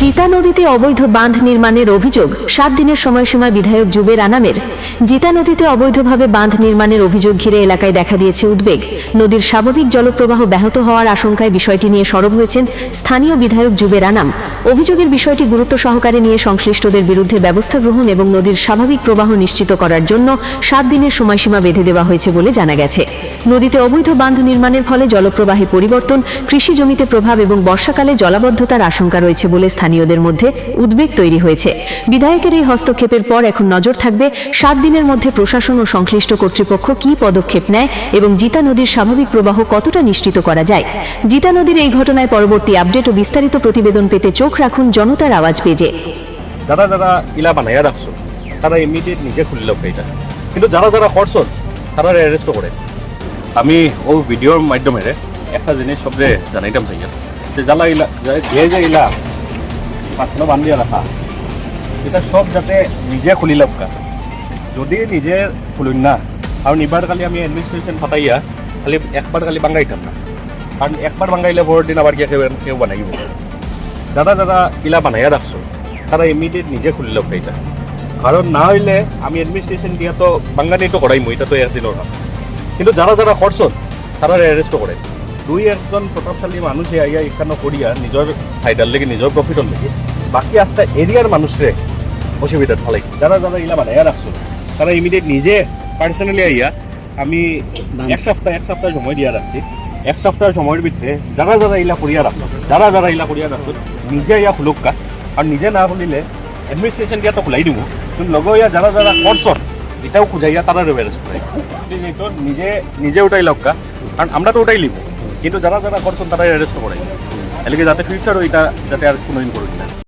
জিতা নদীতে অবৈধ বাঁধ নির্মাণের অভিযোগ 7 দিনের সময়সীমা বিধায়ক জুবের আনামের। জিতা নদীতে অবৈধভাবে বাঁধ নির্মাণের অভিযোগ ঘিরে এলাকায় দেখা দিয়েছে উদ্বেগ। নদীর স্বাভাবিক জলপ্রবাহ ব্যাহত হওয়ার আশঙ্কায় বিষয়টি নিয়ে সরব হয়েছেন স্থানীয় বিধায়ক জুবের আনাম। অভিযোগের বিষয়টি গুরুত্ব সহকারে নিয়ে সংশ্লিষ্টদের বিরুদ্ধে ব্যবস্থা গ্রহণ এবং নদীর স্বাভাবিক প্রবাহ নিশ্চিত করার জন্য 7 দিনের সময়সীমা বেঁধে দেওয়া হয়েছে বলে জানা গেছে। নদীতে অবৈধ বাঁধ নির্মাণের ফলে জলপ্রবাহে পরিবর্তন, কৃষি জমিতে প্রভাব এবং বর্ষাকালে জলাবদ্ধতার আশঙ্কা রয়েছে বলে স্থানীয়দের মধ্যে উদ্বেগ তৈরি হয়েছে। বিধায়কের এই হস্তক্ষেপের পর এখন নজর থাকবে 7 দিনের মধ্যে প্রশাসন ও সংশ্লিষ্ট কর্তৃপক্ষ কী পদক্ষেপ নেয় এবং জিতা নদীর স্বাভাবিক প্রবাহ কতটা নিশ্চিত করা যায়। জিতা নদীর এই ঘটনায় পরবর্তী আপডেট ও বিস্তারিত প্রতিবেদন পেতে চোখ রাখুন জনতার আওয়াজ পেজে। যারা যারা ইলা বানাইয়া রাখছো তারা ইমিডিয়েট নিজে খুলিল এটা, কিন্তু যারা যারা করছো তারা অ্যারেস্ট করে। আমি ও ভিডিওর মাধ্যমে একটা জিনিস সবরে জানাইতাম চাই যে জ্বালা ইলা যে ইলা পাথর বান্ধিয়া রাখা এটা সব যাতে নিজে খুলি লবকা। যদি নিজে খুলুন না, কারণ এবার খালি আমি অ্যাডমিনিস্ট্রেশন ফাটাইয়া খালি একবার খালি বাঙ্গাইতাম না, কারণ একবার বাঙ্গাইলে পরের দিন আবার গিয়ে কেউ বানাইব। যারা যারা ইলা বানাইয়া রাখছো তারা ইমিডিয়েট নিজে খুলি লবকা এটা, কারণ না হইলে আমি অ্যাডমিনিস্ট্রেশন দিয়া তো বাঙ্গানি তো করাইমু, এটা তো একদিনের কাজ। কিন্তু যারা যারা করছো তারা অ্যারেস্ট করে। দুই একজন প্রতাপশালী মানুষে আইয়া এখানে করিয়া নিজের ফায়দার লেগে নিজের প্রফিটর লেগে বাকি আস্তে এরিয়ার মানুষরে অসুবিধার ফলাই। যারা যারা ইলা বানাইয়া রাখছো তারা ইমিডিয়েট নিজে পার্সোনালি আইয়া, আমি এক সপ্তাহ সময় দিয়া রাখছি। এক সপ্তাহ সময়ের ভিতরে যারা যারা ইলা করিয়া রাখছো নিজে ইয়া খুলুকা। আর নিজে না খুলিলে অ্যাডমিনিস্ট্রেশন দিয়া তো খুলাই দিব, কিন্তু লগে ইয়া যারা যারা করছো এটাও খুঁজাইয়া তারা অ্যারেস্ট করে। নিজে নিজে ওটাই লক্কা, কারণ আমরা তো ওটাই লিব, কিন্তু যারা যারা করছেন তারা অ্যারেস্ট করে। এলাকে যাতে ফিউচার ওইটা যাতে আর কোনোদিন করুন না।